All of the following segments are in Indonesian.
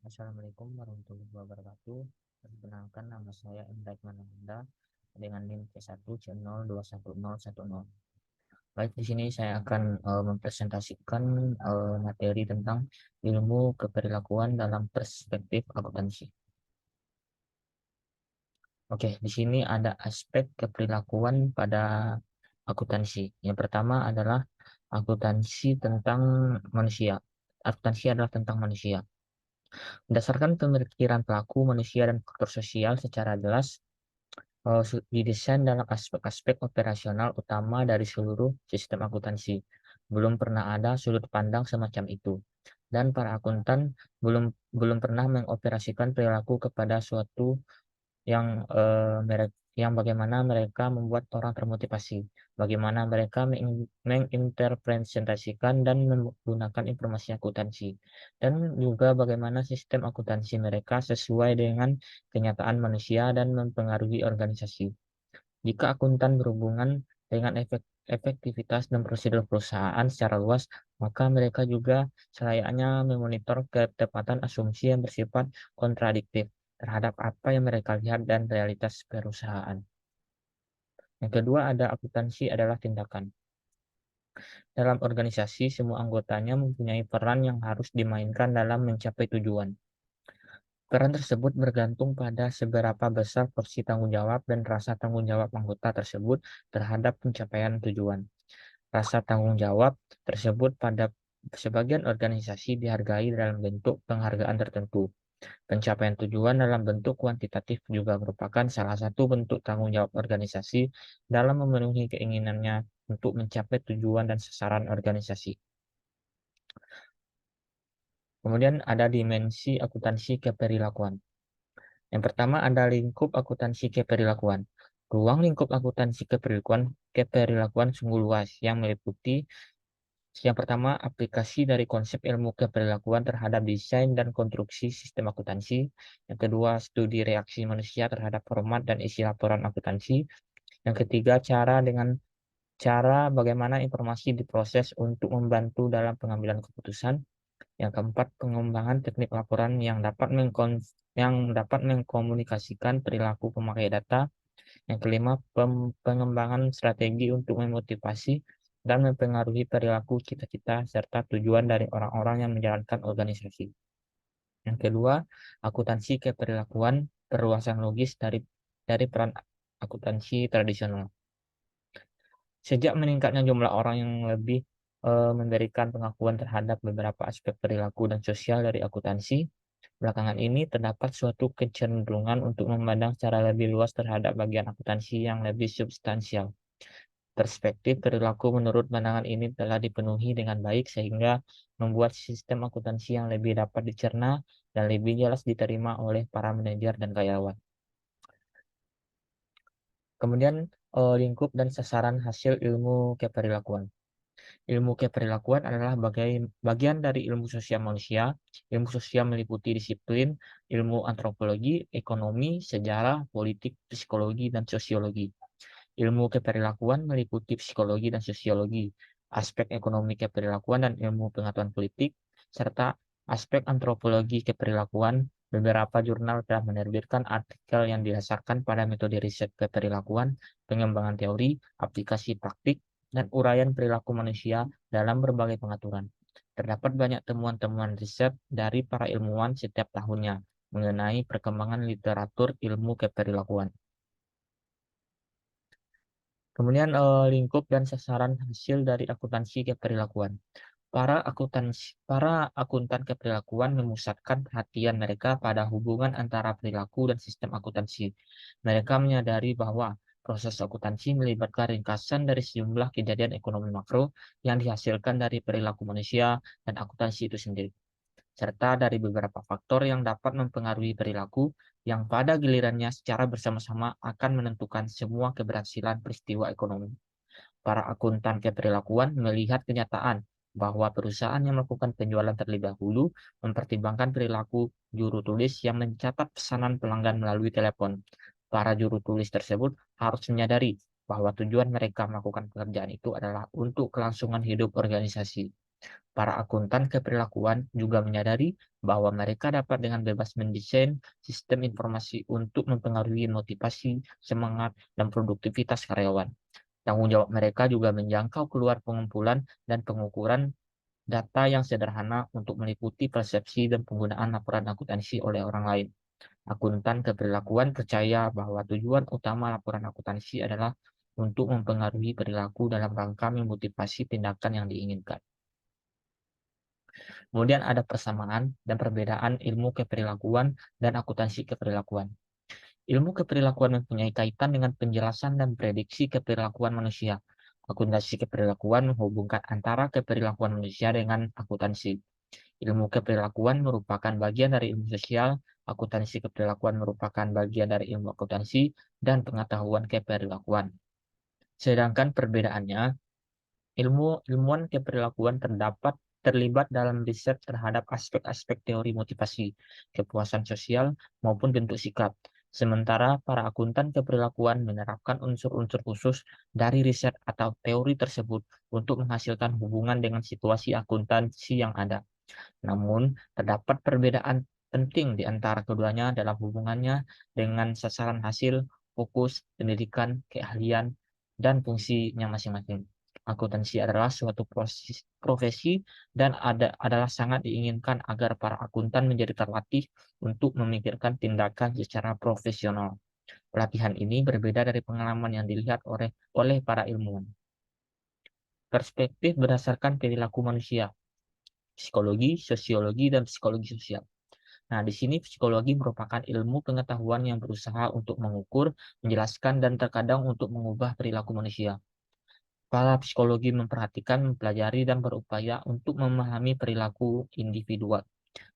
Assalamualaikum warahmatullahi wabarakatuh. Perkenalkan, nama saya Indra Mananda dengan NIM C1C021010. Baik, di sini saya akan mempresentasikan materi tentang ilmu keperilakuan dalam perspektif akuntansi. Oke, di sini ada aspek keperilakuan pada akuntansi. Yang pertama adalah akuntansi tentang manusia. Akuntansi adalah tentang manusia. Berdasarkan pemikiran pelaku manusia dan faktor sosial secara jelas, didesain dalam aspek-aspek operasional utama dari seluruh sistem akuntansi. Belum pernah ada sudut pandang semacam itu. Dan para akuntan belum belum pernah mengoperasikan perilaku kepada suatu yang yang bagaimana mereka membuat orang termotivasi, bagaimana mereka menginterpretasikan dan menggunakan informasi akuntansi, dan juga bagaimana sistem akuntansi mereka sesuai dengan kenyataan manusia dan mempengaruhi organisasi. Jika akuntan berhubungan dengan efektivitas dan prosedur perusahaan secara luas, maka mereka juga selayaknya memonitor ketepatan asumsi yang bersifat kontradiktif terhadap apa yang mereka lihat dan realitas perusahaan. Yang kedua, ada akuntansi adalah tindakan. Dalam organisasi, semua anggotanya mempunyai peran yang harus dimainkan dalam mencapai tujuan. Peran tersebut bergantung pada seberapa besar porsi tanggung jawab dan rasa tanggung jawab anggota tersebut terhadap pencapaian tujuan. Rasa tanggung jawab tersebut pada sebagian organisasi dihargai dalam bentuk penghargaan tertentu. Pencapaian tujuan dalam bentuk kuantitatif juga merupakan salah satu bentuk tanggung jawab organisasi dalam memenuhi keinginannya untuk mencapai tujuan dan sasaran organisasi. Kemudian ada dimensi akuntansi keperilakuan. Yang pertama ada lingkup akuntansi keperilakuan. Ruang lingkup akuntansi keperilakuan sungguh luas yang meliputi yang pertama, aplikasi dari konsep ilmu keperilakuan terhadap desain dan konstruksi sistem akuntansi. Yang kedua, studi reaksi manusia terhadap format dan isi laporan akuntansi. Yang ketiga, cara bagaimana informasi diproses untuk membantu dalam pengambilan keputusan. Yang keempat, pengembangan teknik laporan yang dapat mengkomunikasikan perilaku pemakai data. Yang kelima, pengembangan strategi untuk memotivasi dan mempengaruhi perilaku, cita-cita, serta tujuan dari orang-orang yang menjalankan organisasi. Yang kedua, akuntansi keperilakuan, perluasan logis dari peran akuntansi tradisional. Sejak meningkatnya jumlah orang yang lebih memberikan pengakuan terhadap beberapa aspek perilaku dan sosial dari akuntansi, belakangan ini terdapat suatu kecenderungan untuk memandang secara lebih luas terhadap bagian akuntansi yang lebih substansial. Perspektif perilaku menurut pandangan ini telah dipenuhi dengan baik sehingga membuat sistem akuntansi yang lebih dapat dicerna dan lebih jelas diterima oleh para manajer dan karyawan. Kemudian lingkup dan sasaran hasil ilmu keperilakuan. Ilmu keperilakuan adalah bagian dari ilmu sosial manusia. Ilmu sosial meliputi disiplin, ilmu antropologi, ekonomi, sejarah, politik, psikologi, dan sosiologi. Ilmu keperilakuan meliputi psikologi dan sosiologi, aspek ekonomi keperilakuan dan ilmu pengetahuan politik, serta aspek antropologi keperilakuan. Beberapa jurnal telah menerbitkan artikel yang didasarkan pada metode riset keperilakuan, pengembangan teori, aplikasi praktik, dan uraian perilaku manusia dalam berbagai pengaturan. Terdapat banyak temuan-temuan riset dari para ilmuwan setiap tahunnya mengenai perkembangan literatur ilmu keperilakuan. Kemudian lingkup dan sasaran hasil dari akuntansi keperilakuan. Para akuntan keperilakuan memusatkan perhatian mereka pada hubungan antara perilaku dan sistem akuntansi. Mereka menyadari bahwa proses akuntansi melibatkan ringkasan dari sejumlah kejadian ekonomi makro yang dihasilkan dari perilaku manusia dan akuntansi itu sendiri, serta dari beberapa faktor yang dapat mempengaruhi perilaku yang pada gilirannya secara bersama-sama akan menentukan semua keberhasilan peristiwa ekonomi. Para akuntan keperilakuan melihat kenyataan bahwa perusahaan yang melakukan penjualan terlebih dahulu mempertimbangkan perilaku juru tulis yang mencatat pesanan pelanggan melalui telepon. Para juru tulis tersebut harus menyadari bahwa tujuan mereka melakukan pekerjaan itu adalah untuk kelangsungan hidup organisasi. Para akuntan keperilakuan juga menyadari bahwa mereka dapat dengan bebas mendesain sistem informasi untuk mempengaruhi motivasi, semangat, dan produktivitas karyawan. Tanggung jawab mereka juga menjangkau keluar pengumpulan dan pengukuran data yang sederhana untuk meliputi persepsi dan penggunaan laporan akuntansi oleh orang lain. Akuntan keperilakuan percaya bahwa tujuan utama laporan akuntansi adalah untuk mempengaruhi perilaku dalam rangka memotivasi tindakan yang diinginkan. Kemudian ada persamaan dan perbedaan ilmu keperilakuan dan akuntansi keperilakuan. Ilmu keperilakuan mempunyai kaitan dengan penjelasan dan prediksi keperilakuan manusia. Akuntansi keperilakuan menghubungkan antara keperilakuan manusia dengan akuntansi. Ilmu keperilakuan merupakan bagian dari ilmu sosial, akuntansi keperilakuan merupakan bagian dari ilmu akuntansi dan pengetahuan keperilakuan. Sedangkan perbedaannya, ilmuwan keperilakuan terlibat dalam riset terhadap aspek-aspek teori motivasi, kepuasan sosial, maupun bentuk sikap. Sementara para akuntan keperilakuan menerapkan unsur-unsur khusus dari riset atau teori tersebut untuk menghasilkan hubungan dengan situasi akuntansi yang ada. Namun, terdapat perbedaan penting di antara keduanya dalam hubungannya dengan sasaran hasil, fokus, pendidikan, keahlian, dan fungsinya masing-masing. Akuntansi adalah suatu profesi dan adalah sangat diinginkan agar para akuntan menjadi terlatih untuk memikirkan tindakan secara profesional. Pelatihan ini berbeda dari pengalaman yang dilihat oleh para ilmuwan. Perspektif berdasarkan perilaku manusia, psikologi, sosiologi, dan psikologi sosial. Nah, di sini psikologi merupakan ilmu pengetahuan yang berusaha untuk mengukur, menjelaskan, dan terkadang untuk mengubah perilaku manusia. Para psikologi memperhatikan, mempelajari, dan berupaya untuk memahami perilaku individual.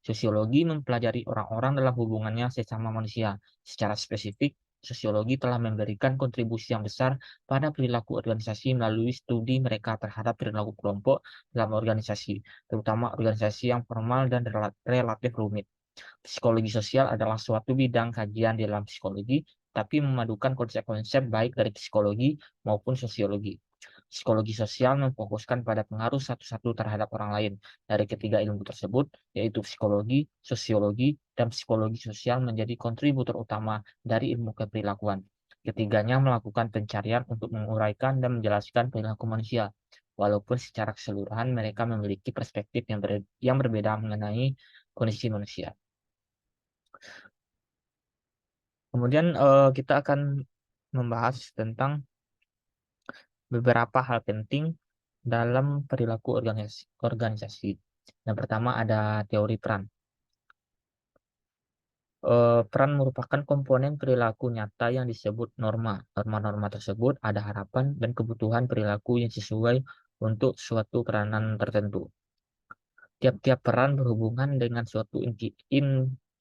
Sosiologi mempelajari orang-orang dalam hubungannya sesama manusia. Secara spesifik, sosiologi telah memberikan kontribusi yang besar pada perilaku organisasi melalui studi mereka terhadap perilaku kelompok dalam organisasi, terutama organisasi yang formal dan relatif rumit. Psikologi sosial adalah suatu bidang kajian dalam psikologi, tapi memadukan konsep-konsep baik dari psikologi maupun sosiologi. Psikologi sosial memfokuskan pada pengaruh satu-satu terhadap orang lain. Dari ketiga ilmu tersebut, yaitu psikologi, sosiologi, dan psikologi sosial menjadi kontributor utama dari ilmu keperilakuan. Ketiganya melakukan pencarian untuk menguraikan dan menjelaskan perilaku manusia, walaupun secara keseluruhan mereka memiliki perspektif yang berbeda mengenai kondisi manusia. Kemudian kita akan membahas tentang beberapa hal penting dalam perilaku organisasi. Yang pertama ada teori peran. Peran merupakan komponen perilaku nyata yang disebut norma. Norma-norma tersebut ada harapan dan kebutuhan perilaku yang sesuai untuk suatu peranan tertentu. Tiap-tiap peran berhubungan dengan suatu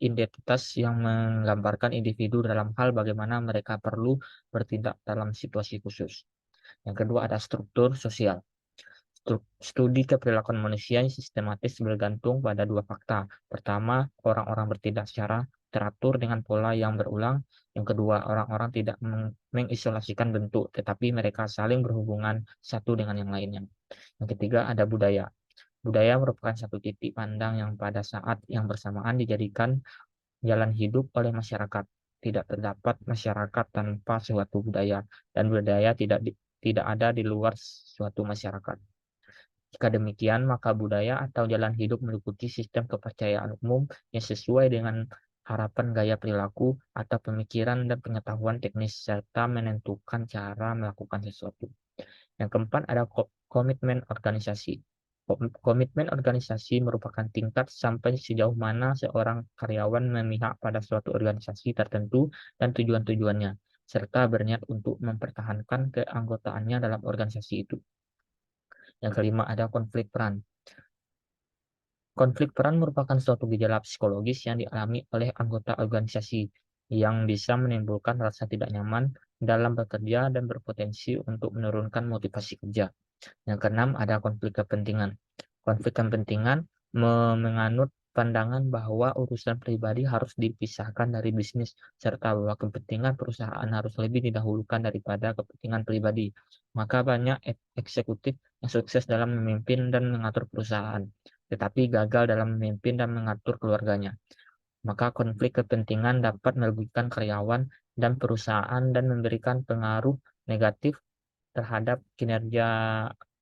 identitas yang menggambarkan individu dalam hal bagaimana mereka perlu bertindak dalam situasi khusus. Yang kedua ada struktur sosial. Studi keperilakuan manusia yang sistematis bergantung pada dua fakta. Pertama, orang-orang bertindak secara teratur dengan pola yang berulang. Yang kedua, orang-orang tidak mengisolasikan bentuk, tetapi mereka saling berhubungan satu dengan yang lainnya. Yang ketiga, ada budaya. Budaya merupakan satu titik pandang yang pada saat yang bersamaan dijadikan jalan hidup oleh masyarakat. Tidak terdapat masyarakat tanpa suatu budaya, dan budaya tidak ada di luar suatu masyarakat. Jika demikian, maka budaya atau jalan hidup meliputi sistem kepercayaan umum yang sesuai dengan harapan gaya perilaku atau pemikiran dan pengetahuan teknis serta menentukan cara melakukan sesuatu. Yang keempat ada komitmen organisasi. Komitmen organisasi merupakan tingkat sampai sejauh mana seorang karyawan memihak pada suatu organisasi tertentu dan tujuan-tujuannya, serta berniat untuk mempertahankan keanggotaannya dalam organisasi itu. Yang kelima ada konflik peran. Konflik peran merupakan suatu gejala psikologis yang dialami oleh anggota organisasi yang bisa menimbulkan rasa tidak nyaman dalam bekerja dan berpotensi untuk menurunkan motivasi kerja. Yang keenam ada konflik kepentingan. Konflik kepentingan menganut pandangan bahwa urusan pribadi harus dipisahkan dari bisnis, serta bahwa kepentingan perusahaan harus lebih didahulukan daripada kepentingan pribadi. Maka banyak eksekutif yang sukses dalam memimpin dan mengatur perusahaan, tetapi gagal dalam memimpin dan mengatur keluarganya. Maka konflik kepentingan dapat merugikan karyawan dan perusahaan dan memberikan pengaruh negatif terhadap kinerja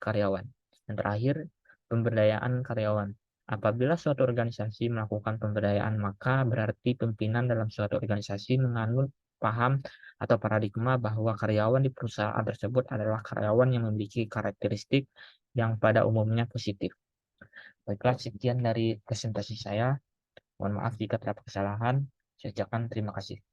karyawan. Dan terakhir, pemberdayaan karyawan. Apabila suatu organisasi melakukan pemberdayaan, maka berarti pimpinan dalam suatu organisasi menganut paham atau paradigma bahwa karyawan di perusahaan tersebut adalah karyawan yang memiliki karakteristik yang pada umumnya positif. Baiklah, sekian dari presentasi saya. Mohon maaf jika terdapat kesalahan. Saya ucapkan terima kasih.